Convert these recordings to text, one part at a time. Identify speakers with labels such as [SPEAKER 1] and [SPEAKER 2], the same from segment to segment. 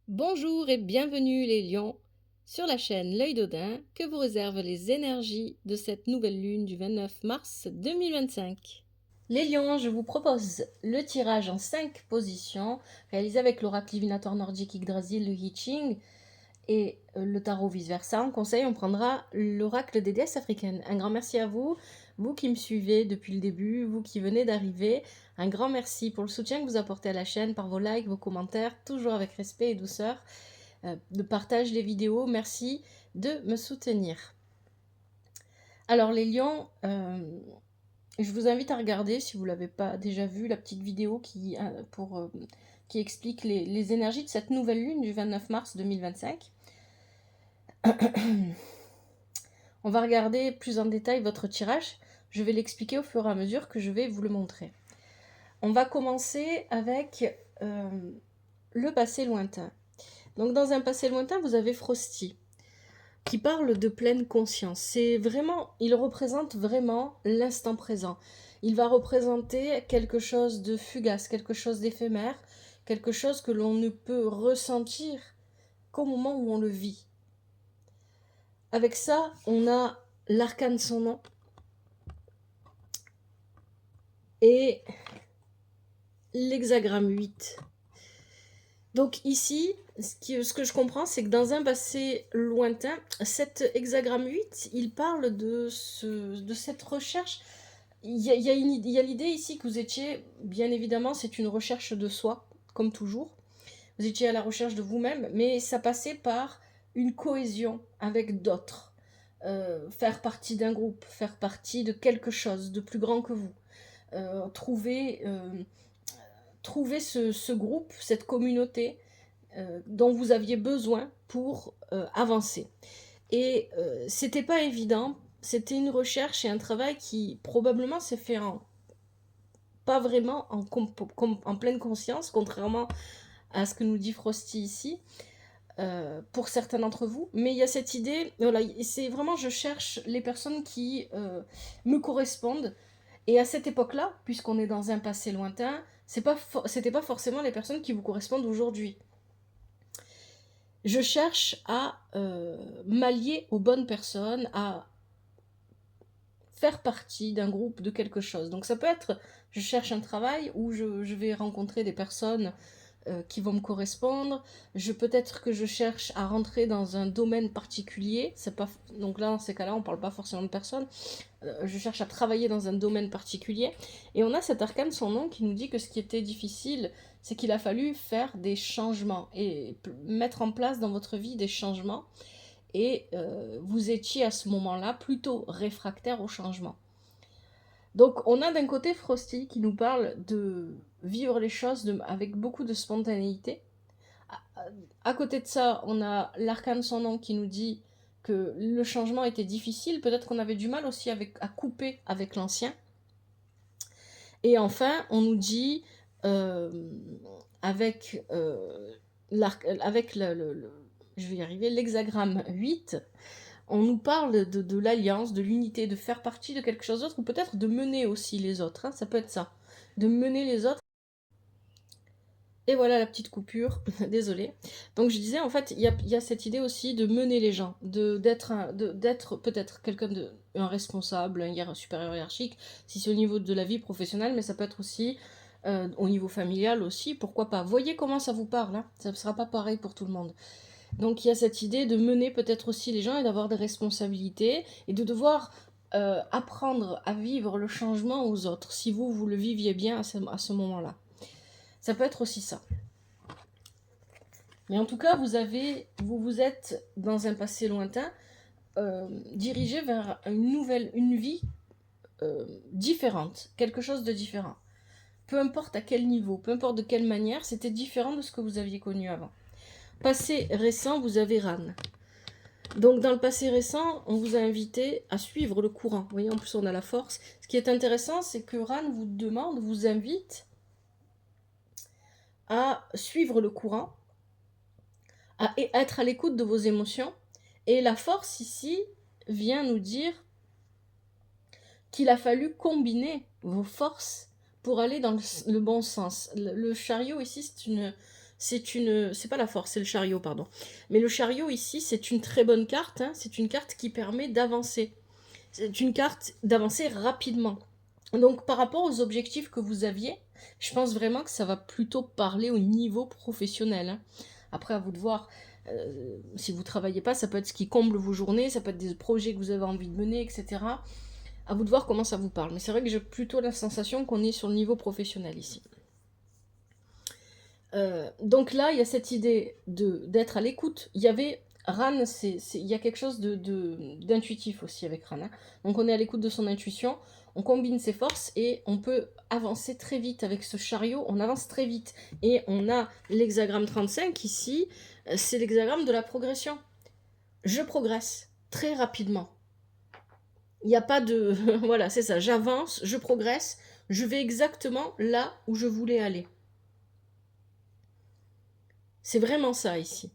[SPEAKER 1] Bonjour et bienvenue les lions sur la chaîne L'Œil d'Odin que vous réservent les énergies de cette nouvelle lune du 29 mars 2025. Les lions, je vous propose le tirage en 5 positions réalisé avec l'oracle divinatoire nordique Yggdrasil, le I Ching et le tarot vice-versa. En conseil, on prendra l'oracle des déesses africaines. Un grand merci à vous, vous qui me suivez depuis le début, vous qui venez d'arriver. Un grand merci pour le soutien que vous apportez à la chaîne par vos likes, vos commentaires, toujours avec respect et douceur. De partage des vidéos. Merci de me soutenir. Alors les lions, je vous invite à regarder, si vous ne l'avez pas déjà vu, la petite vidéo qui explique les énergies de cette nouvelle lune du 29 mars 2025. On va regarder plus en détail votre tirage. Je vais l'expliquer au fur et à mesure que je vais vous le montrer. On va commencer avec le passé lointain. Donc dans un passé lointain, vous avez Frosty, qui parle de pleine conscience. C'est vraiment, il représente vraiment l'instant présent. Il va représenter quelque chose de fugace, quelque chose d'éphémère, quelque chose que l'on ne peut ressentir qu'au moment où on le vit. Avec ça, on a l'arcane son nom et l'hexagramme 8. Donc ici, ce que je comprends, c'est que dans un passé lointain, cet hexagramme 8, il parle de cette recherche. Il y a l'idée ici que vous étiez, bien évidemment, c'est une recherche de soi, comme toujours. Vous étiez à la recherche de vous-même, mais ça passait par une cohésion avec d'autres. Faire partie d'un groupe, faire partie de quelque chose de plus grand que vous. Trouver ce groupe, cette communauté dont vous aviez besoin pour avancer. Et c'était pas évident, c'était une recherche et un travail qui probablement s'est fait pas vraiment en pleine conscience, contrairement à ce que nous dit Frosty ici, pour certains d'entre vous. Mais il y a cette idée, voilà, c'est vraiment, je cherche les personnes qui me correspondent. Et à cette époque-là, puisqu'on est dans un passé lointain, c'était pas forcément les personnes qui vous correspondent aujourd'hui. Je cherche à m'allier aux bonnes personnes, à faire partie d'un groupe, de quelque chose. Donc ça peut être, je cherche un travail où je vais rencontrer des personnes qui vont me correspondre. Peut-être que je cherche à rentrer dans un domaine particulier. C'est pas, donc là, dans ces cas-là, on parle pas forcément de personnes. Je cherche à travailler dans un domaine particulier. Et on a cet arcane, son nom, qui nous dit que ce qui était difficile, c'est qu'il a fallu faire des changements et mettre en place dans votre vie des changements. Et vous étiez à ce moment-là plutôt réfractaire au changement. Donc on a d'un côté Frosty qui nous parle de vivre les choses avec beaucoup de spontanéité. À côté de ça, on a l'arcane son nom qui nous dit que le changement était difficile, peut-être qu'on avait du mal aussi à couper avec l'ancien. Et enfin, on nous dit, avec, je vais y arriver, l'hexagramme 8, on nous parle de l'alliance, de l'unité, de faire partie de quelque chose d'autre, ou peut-être de mener aussi les autres, hein, ça peut être ça, de mener les autres. Et voilà la petite coupure, désolée. Donc je disais, en fait, il y a cette idée aussi de mener les gens, d'être peut-être un responsable, un supérieur hiérarchique, si c'est au niveau de la vie professionnelle, mais ça peut être aussi au niveau familial aussi, pourquoi pas. Voyez comment ça vous parle, hein, ça ne sera pas pareil pour tout le monde. Donc il y a cette idée de mener peut-être aussi les gens et d'avoir des responsabilités et de devoir apprendre à vivre le changement aux autres, si vous le viviez bien à ce moment-là. Ça peut être aussi ça. Mais en tout cas, vous êtes dans un passé lointain, dirigé vers une vie différente, quelque chose de différent. Peu importe à quel niveau, peu importe de quelle manière, c'était différent de ce que vous aviez connu avant. Passé récent, vous avez Ran. Donc dans le passé récent, on vous a invité à suivre le courant. Vous voyez, en plus on a la force. Ce qui est intéressant, c'est que Ran vous invite à suivre le courant, à être à l'écoute de vos émotions. Et la force ici vient nous dire qu'il a fallu combiner vos forces pour aller dans le bon sens. Le chariot ici, c'est pas la force, c'est le chariot, pardon. Mais le chariot ici, c'est une très bonne carte, hein, c'est une carte qui permet d'avancer. C'est une carte d'avancer rapidement. Donc par rapport aux objectifs que vous aviez, je pense vraiment que ça va plutôt parler au niveau professionnel, hein. Après, à vous de voir, si vous ne travaillez pas, ça peut être ce qui comble vos journées, ça peut être des projets que vous avez envie de mener, etc. À vous de voir comment ça vous parle. Mais c'est vrai que j'ai plutôt la sensation qu'on est sur le niveau professionnel ici. Donc là, il y a cette idée d'être à l'écoute. Il y avait Ran, il y a quelque chose d'intuitif aussi avec Ran, hein. Donc on est à l'écoute de son intuition, on combine ses forces et on peut avancer très vite avec ce chariot, on avance très vite. Et on a l'hexagramme 35 ici, c'est l'hexagramme de la progression. Je progresse très rapidement. Il n'y a pas de... voilà, c'est ça, j'avance, je progresse, je vais exactement là où je voulais aller. C'est vraiment ça ici.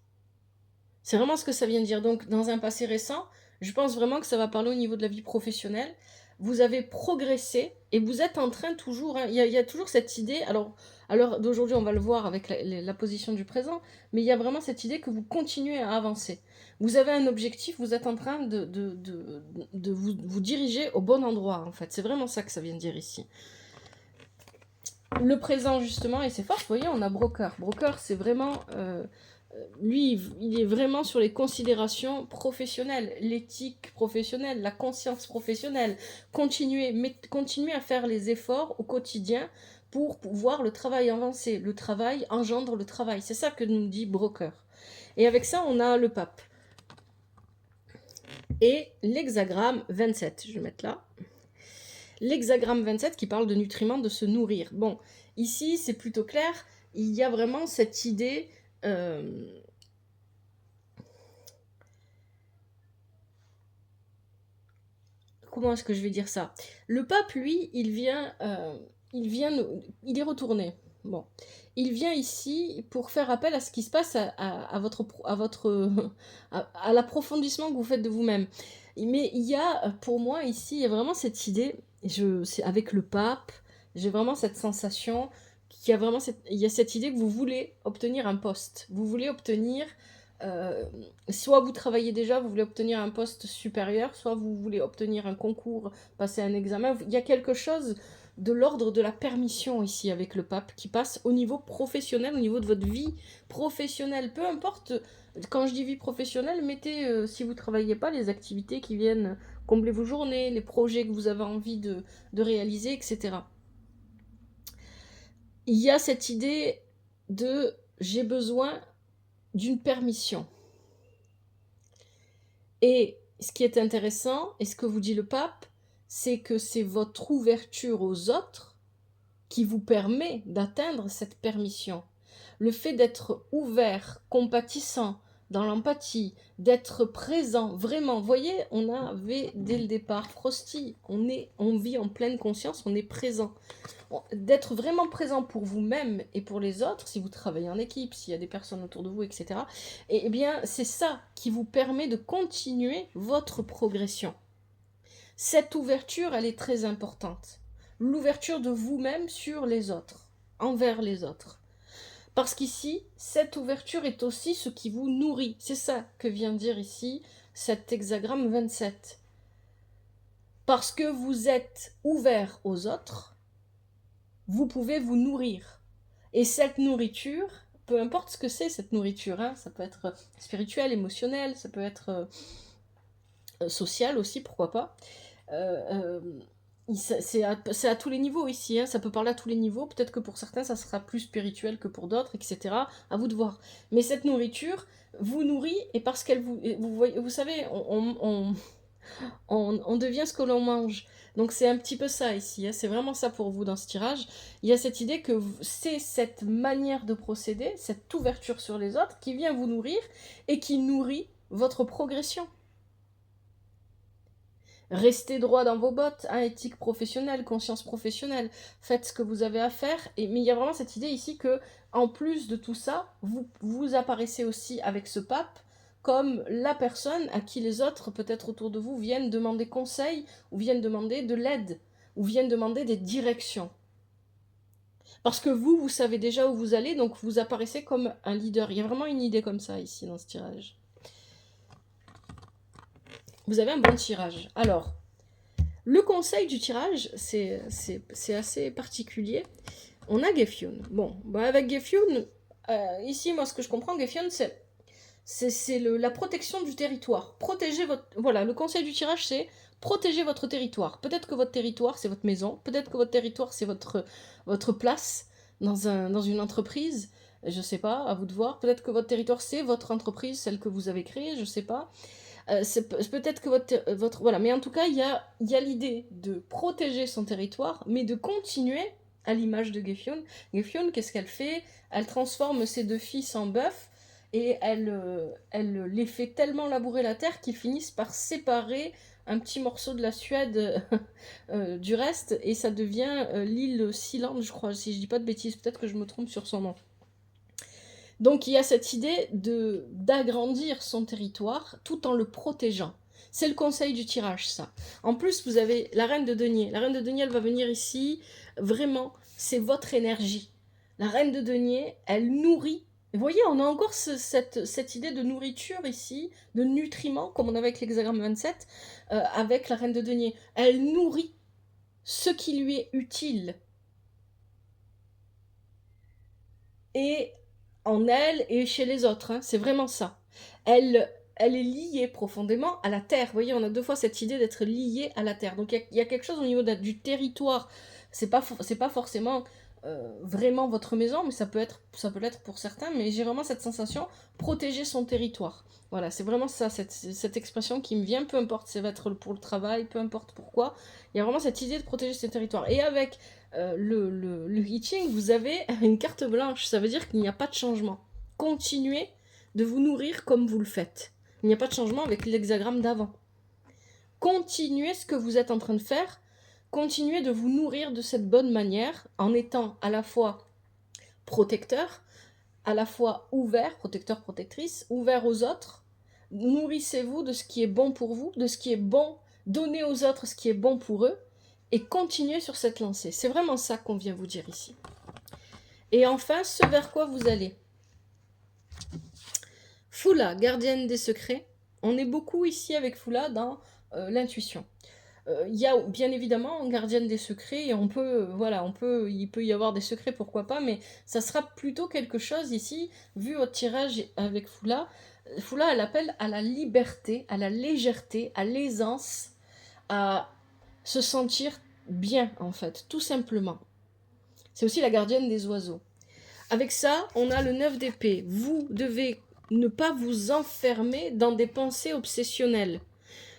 [SPEAKER 1] C'est vraiment ce que ça vient de dire. Donc, dans un passé récent, je pense vraiment que ça va parler au niveau de la vie professionnelle. Vous avez progressé et vous êtes en train toujours... hein, il y a toujours cette idée... Alors, à l'heure d'aujourd'hui, on va le voir avec la position du présent, mais il y a vraiment cette idée que vous continuez à avancer. Vous avez un objectif, vous êtes en train de vous diriger au bon endroit, en fait. C'est vraiment ça que ça vient de dire ici. Le présent, justement, et c'est fort, vous voyez, on a Broker. Broker, c'est vraiment... lui, il est vraiment sur les considérations professionnelles, l'éthique professionnelle, la conscience professionnelle. Continuer à faire les efforts au quotidien pour voir le travail avancer. Le travail engendre le travail. C'est ça que nous dit Broker. Et avec ça, on a le pape. Et l'hexagramme 27, je vais mettre là. L'hexagramme 27 qui parle de nutriments, de se nourrir. Bon, ici, c'est plutôt clair. Il y a vraiment cette idée... comment est-ce que je vais dire ça? Le pape, lui, il est retourné. Bon, il vient ici pour faire appel à ce qui se passe à l'approfondissement que vous faites de vous-même. Mais il y a, pour moi, ici, il y a vraiment cette idée, c'est avec le pape, j'ai vraiment cette sensation qu'il y a vraiment il y a cette idée que vous voulez obtenir un poste. Vous voulez obtenir... soit vous travaillez déjà, vous voulez obtenir un poste supérieur, soit vous voulez obtenir un concours, passer un examen. Il y a quelque chose de l'ordre de la permission ici avec le pape qui passe au niveau professionnel, au niveau de votre vie professionnelle. Peu importe, quand je dis vie professionnelle, mettez, si vous ne travaillez pas, les activités qui viennent combler vos journées, les projets que vous avez envie de réaliser, etc. Il y a cette idée de j'ai besoin d'une permission. Et ce qui est intéressant, et ce que vous dit le pape, c'est que c'est votre ouverture aux autres qui vous permet d'atteindre cette permission. Le fait d'être ouvert, compatissant, dans l'empathie, d'être présent, vraiment. Vous voyez, on avait dès le départ Frosty, on vit en pleine conscience, on est présent. D'être vraiment présent pour vous-même et pour les autres, si vous travaillez en équipe, s'il y a des personnes autour de vous, etc. Et bien, c'est ça qui vous permet de continuer votre progression. Cette ouverture, elle est très importante. L'ouverture de vous-même sur les autres, envers les autres. Parce qu'ici, cette ouverture est aussi ce qui vous nourrit. C'est ça que vient dire ici cet hexagramme 27. Parce que vous êtes ouvert aux autres, vous pouvez vous nourrir. Et cette nourriture, peu importe ce que c'est cette nourriture, hein, ça peut être spirituel, émotionnel, ça peut être social aussi, pourquoi pas. C'est à tous les niveaux ici, hein, ça peut parler à tous les niveaux, peut-être que pour certains ça sera plus spirituel que pour d'autres, etc. À vous de voir. Mais cette nourriture vous nourrit et parce qu'elle vous savez, on devient ce que l'on mange. Donc c'est un petit peu ça ici, hein. C'est vraiment ça pour vous dans ce tirage. Il y a cette idée que c'est cette manière de procéder, cette ouverture sur les autres qui vient vous nourrir et qui nourrit votre progression. Restez droit dans vos bottes, hein, éthique professionnelle, conscience professionnelle, faites ce que vous avez à faire. Mais il y a vraiment cette idée ici que, en plus de tout ça, vous apparaissez aussi avec ce pape comme la personne à qui les autres, peut-être autour de vous, viennent demander conseil, ou viennent demander de l'aide, ou viennent demander des directions. Parce que vous savez déjà où vous allez, donc vous apparaissez comme un leader. Il y a vraiment une idée comme ça ici dans ce tirage. Vous avez un bon tirage. Alors, le conseil du tirage, c'est assez particulier. On a Gefyun. Bon, bah avec Gefyun, ici, moi, ce que je comprends, Gefyun, c'est la protection du territoire. Protéger votre... Voilà, le conseil du tirage, c'est protéger votre territoire. Peut-être que votre territoire, c'est votre maison. Peut-être que votre territoire, c'est votre place dans une entreprise. Je sais pas, à vous de voir. Peut-être que votre territoire, c'est votre entreprise, celle que vous avez créée, je sais pas. C'est peut-être que votre... Voilà, mais en tout cas, il y a l'idée de protéger son territoire, mais de continuer, à l'image de Gefyun. Gefyun, qu'est-ce qu'elle fait? Elle transforme ses 2 fils en bœufs, et elle les fait tellement labourer la terre qu'ils finissent par séparer un petit morceau de la Suède du reste, et ça devient l'île Sealand, je crois, si je dis pas de bêtises, peut-être que je me trompe sur son nom. Donc il y a cette idée d'agrandir son territoire tout en le protégeant. C'est le conseil du tirage, ça. En plus, vous avez la reine de denier. La reine de denier, elle va venir ici. Vraiment, c'est votre énergie. La reine de denier, elle nourrit. Vous voyez, on a encore cette idée de nourriture ici, de nutriments, comme on avait avec l'hexagramme 27, avec la reine de denier. Elle nourrit ce qui lui est utile. Et en elle et chez les autres, hein, c'est vraiment ça. Elle est liée profondément à la terre. Vous voyez, on a 2 fois cette idée d'être lié à la terre. Donc il y a quelque chose au niveau du territoire. C'est pas forcément vraiment votre maison, mais ça peut l'être pour certains. Mais j'ai vraiment cette sensation, protéger son territoire. Voilà, c'est vraiment ça, cette expression qui me vient, peu importe, ça va être pour le travail, peu importe pourquoi. Il y a vraiment cette idée de protéger son territoire. Et avec le I Ching, vous avez une carte blanche, ça veut dire qu'il n'y a pas de changement. Continuez de vous nourrir comme vous le faites. Il n'y a pas de changement avec l'hexagramme d'avant. Continuez ce que vous êtes en train de faire, continuez de vous nourrir de cette bonne manière, en étant à la fois protecteur, à la fois ouvert, protecteur, protectrice, ouvert aux autres. Nourrissez-vous de ce qui est bon pour vous, de ce qui est bon, donnez aux autres ce qui est bon pour eux, et continuez sur cette lancée. C'est vraiment ça qu'on vient vous dire ici. Et enfin, ce vers quoi vous allez. Fula, gardienne des secrets. On est beaucoup ici avec Fula dans l'intuition. Il y a bien évidemment gardienne des secrets, et il peut y avoir des secrets, pourquoi pas, mais ça sera plutôt quelque chose ici, vu votre tirage avec Fula. Fula, elle appelle à la liberté, à la légèreté, à l'aisance, à se sentir bien, en fait, tout simplement. C'est aussi la gardienne des oiseaux. Avec ça, on a le 9 d'épée. Vous devez ne pas vous enfermer dans des pensées obsessionnelles.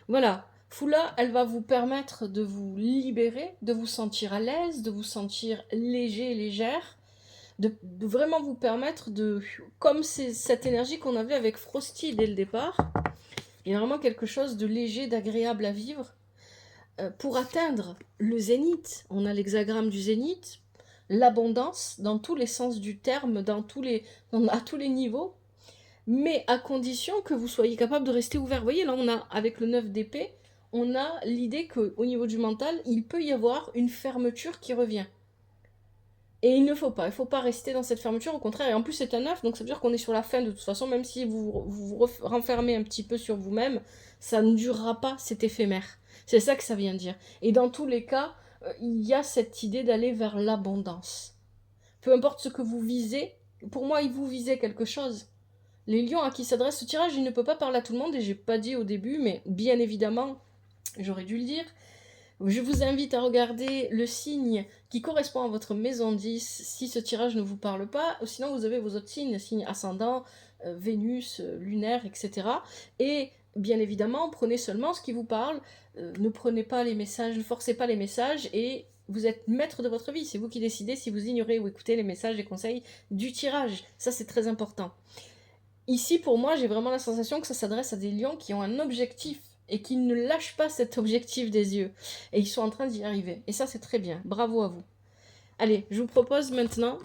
[SPEAKER 1] Voilà. Fula, elle va vous permettre de vous libérer, de vous sentir à l'aise, de vous sentir léger, légère, de vraiment vous permettre de... Comme c'est cette énergie qu'on avait avec Frosty dès le départ, il y a vraiment quelque chose de léger, d'agréable à vivre. Pour atteindre le zénith, on a l'hexagramme du zénith, l'abondance dans tous les sens du terme, à tous les niveaux, mais à condition que vous soyez capable de rester ouvert. Vous voyez, là, on a, avec le 9 d'épée, on a l'idée qu'au niveau du mental, il peut y avoir une fermeture qui revient. Et il ne faut pas rester dans cette fermeture, au contraire. Et en plus, c'est un 9, donc ça veut dire qu'on est sur la fin de toute façon, même si vous renfermez un petit peu sur vous-même, ça ne durera pas, c'est éphémère. C'est ça que ça vient dire. Et dans tous les cas, il y a cette idée d'aller vers l'abondance. Peu importe ce que vous visez, pour moi, vous visez quelque chose. Les lions à qui s'adresse ce tirage, il ne peut pas parler à tout le monde, et j'ai pas dit au début, mais bien évidemment, j'aurais dû le dire. Je vous invite à regarder le signe qui correspond à votre maison 10 si ce tirage ne vous parle pas. Sinon, vous avez vos autres signes ascendant, Vénus, lunaire, etc. Et bien évidemment, prenez seulement ce qui vous parle. Ne prenez pas les messages, ne forcez pas les messages, et vous êtes maître de votre vie. C'est vous qui décidez si vous ignorez ou écoutez les messages et conseils du tirage. Ça, c'est très important. Ici, pour moi, j'ai vraiment la sensation que ça s'adresse à des lions qui ont un objectif et qui ne lâchent pas cet objectif des yeux. Et ils sont en train d'y arriver. Et ça, c'est très bien. Bravo à vous. Allez, je vous propose maintenant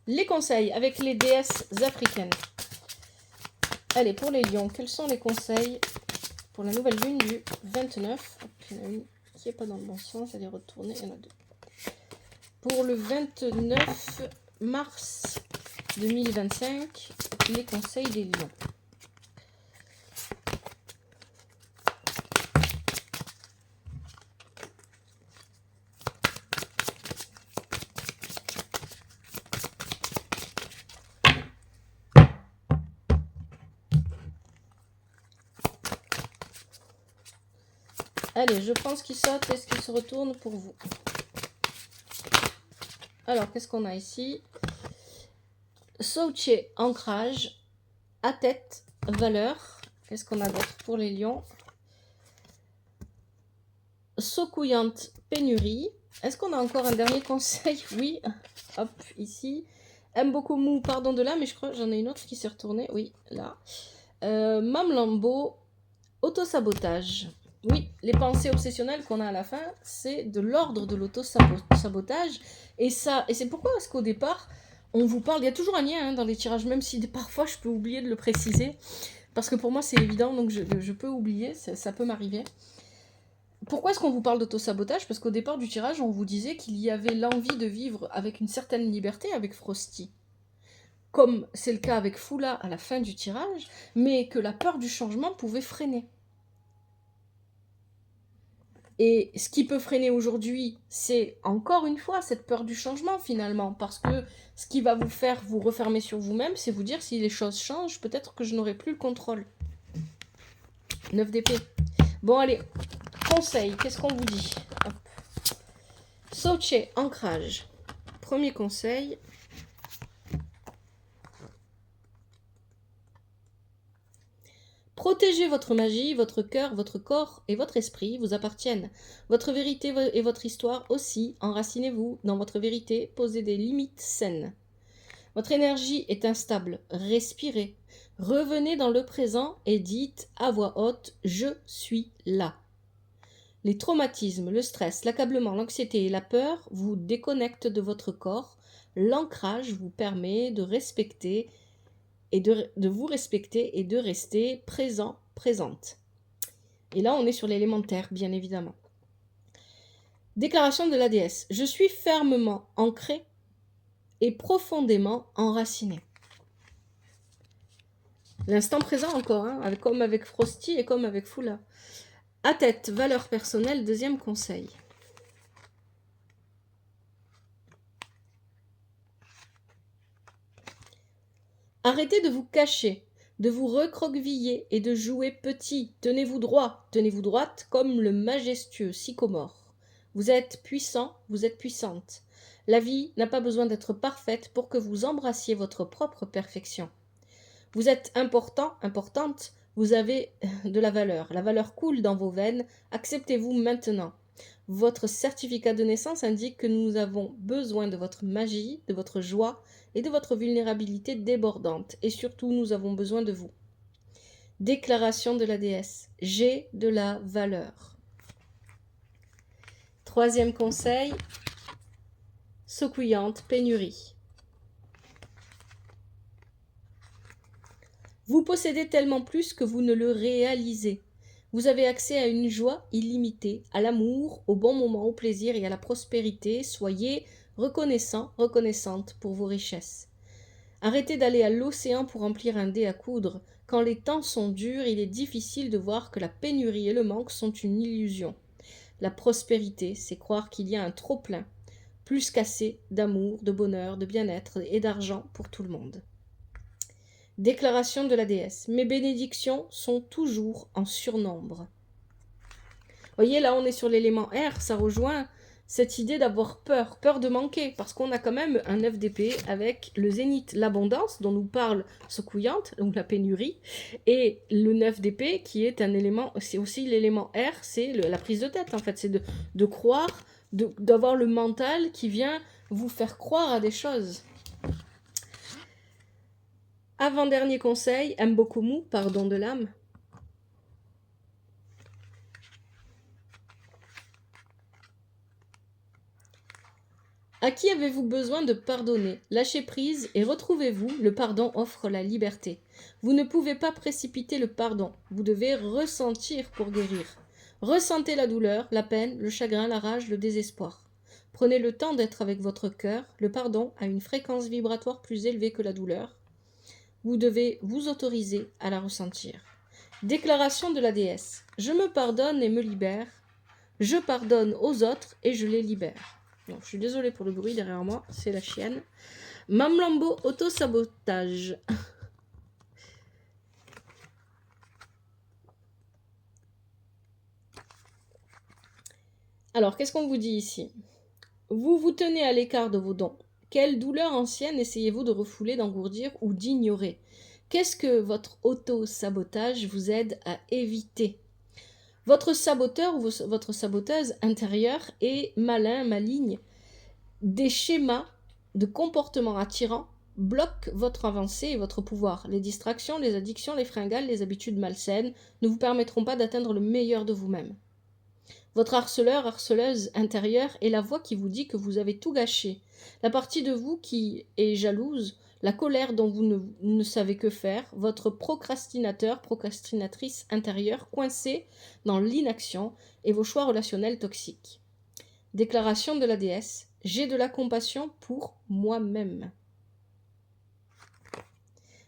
[SPEAKER 1] les conseils avec les déesses africaines. Allez, pour les lions, quels sont les conseils pour la nouvelle lune du 29 ? Hop. il y en a une qui n'est pas dans le bon sens, elle est retournée, il y en a deux. Pour le 29 mars 2025, les conseils des lions. Allez, je pense qu'il saute. Est-ce qu'il se retourne pour vous? Alors, qu'est-ce qu'on a ici? Soche, ancrage. À tête, valeur. Qu'est-ce qu'on a d'autre pour les lions? Socouillante, pénurie. Est-ce qu'on a encore un dernier conseil? Oui. Hop, ici. Aime beaucoup mou, pardon de là, mais je crois que j'en ai une autre qui s'est retournée. Oui, là. Mamlambo, autosabotage. Oui, les pensées obsessionnelles qu'on a à la fin, c'est de l'ordre de l'autosabotage. Et c'est pourquoi est-ce qu'au départ, on vous parle, il y a toujours un lien dans les tirages, même si parfois je peux oublier de le préciser, parce que pour moi c'est évident, donc je peux oublier, ça peut m'arriver. Pourquoi est-ce qu'on vous parle d'autosabotage? Parce qu'au départ du tirage, on vous disait qu'il y avait l'envie de vivre avec une certaine liberté avec Frosty, comme c'est le cas avec Foula à la fin du tirage, mais que la peur du changement pouvait freiner. Et ce qui peut freiner aujourd'hui, c'est encore une fois cette peur du changement finalement, parce que ce qui va vous faire vous refermer sur vous-même, c'est vous dire si les choses changent, peut-être que je n'aurai plus le contrôle. 9 d'épée. Bon allez, conseil, qu'est-ce qu'on vous dit? Hop. Soche, ancrage. Premier conseil. Protégez votre magie, votre cœur, votre corps et votre esprit vous appartiennent. Votre vérité et votre histoire aussi. Enracinez-vous dans votre vérité, posez des limites saines. Votre énergie est instable. Respirez. Revenez dans le présent et dites à voix haute « Je suis là ». Les traumatismes, le stress, l'accablement, l'anxiété et la peur vous déconnectent de votre corps. L'ancrage vous permet de respecter et de vous respecter et de rester présent, présente. Et là, on est sur l'élémentaire, bien évidemment. Déclaration de la déesse. Je suis fermement ancré et profondément enraciné. L'instant présent encore, comme avec Frosty et comme avec Foula. À tête, valeur personnelle, deuxième conseil. Arrêtez de vous cacher, de vous recroqueviller et de jouer petit. Tenez-vous droit, tenez-vous droite comme le majestueux sycomore. Vous êtes puissant, vous êtes puissante. La vie n'a pas besoin d'être parfaite pour que vous embrassiez votre propre perfection. Vous êtes important, importante, vous avez de la valeur. La valeur coule dans vos veines, acceptez-vous maintenant. Votre certificat de naissance indique que nous avons besoin de votre magie, de votre joie et de votre vulnérabilité débordante. Et surtout, nous avons besoin de vous. Déclaration de la déesse. J'ai de la valeur. Troisième conseil. Secouillante pénurie. Vous possédez tellement plus que vous ne le réalisez. Vous avez accès à une joie illimitée, à l'amour, au bon moment, au plaisir et à la prospérité. Soyez reconnaissant, reconnaissante pour vos richesses. Arrêtez d'aller à l'océan pour remplir un dé à coudre. Quand les temps sont durs, il est difficile de voir que la pénurie et le manque sont une illusion. La prospérité, c'est croire qu'il y a un trop-plein, plus qu'assez d'amour, de bonheur, de bien-être et d'argent pour tout le monde. Déclaration de la déesse. Mes bénédictions sont toujours en surnombre. Voyez, là, on est sur l'élément R, ça rejoint cette idée d'avoir peur, peur de manquer, parce qu'on a quand même un 9 d'épée avec le zénith, l'abondance, dont nous parle Secouillante, donc la pénurie, et le 9 d'épée qui est un élément, c'est aussi l'élément R, c'est la prise de tête, en fait, c'est de croire, d'avoir le mental qui vient vous faire croire à des choses. Avant-dernier conseil, Mbokomu, pardon de l'âme. À qui avez-vous besoin de pardonner? Lâchez prise et retrouvez-vous. Le pardon offre la liberté. Vous ne pouvez pas précipiter le pardon. Vous devez ressentir pour guérir. Ressentez la douleur, la peine, le chagrin, la rage, le désespoir. Prenez le temps d'être avec votre cœur. Le pardon a une fréquence vibratoire plus élevée que la douleur. Vous devez vous autoriser à la ressentir. Déclaration de la déesse. Je me pardonne et me libère. Je pardonne aux autres et je les libère. Non, je suis désolée pour le bruit derrière moi, c'est la chienne. Mamlambo auto-sabotage. Alors, qu'est-ce qu'on vous dit ici? Vous vous tenez à l'écart de vos dons. Quelle douleur ancienne essayez-vous de refouler, d'engourdir ou d'ignorer? Qu'est-ce que votre auto-sabotage vous aide à éviter? Votre saboteur ou votre saboteuse intérieure est malin, maligne. Des schémas de comportement attirants bloquent votre avancée et votre pouvoir. Les distractions, les addictions, les fringales, les habitudes malsaines ne vous permettront pas d'atteindre le meilleur de vous-même. Votre harceleur, harceleuse intérieure est la voix qui vous dit que vous avez tout gâché. La partie de vous qui est jalouse, la colère dont vous ne savez que faire, votre procrastinateur, procrastinatrice intérieure coincée dans l'inaction et vos choix relationnels toxiques. Déclaration de la déesse. J'ai de la compassion pour moi-même.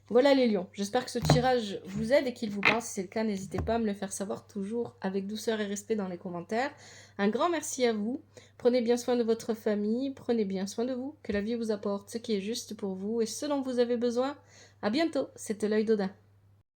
[SPEAKER 1] Voilà les lions, j'espère que ce tirage vous aide et qu'il vous parle. Si c'est le cas, n'hésitez pas à me le faire savoir toujours avec douceur et respect dans les commentaires. Un grand merci à vous, prenez bien soin de votre famille, prenez bien soin de vous, que la vie vous apporte ce qui est juste pour vous et ce dont vous avez besoin. À bientôt, c'était l'œil d'Odin.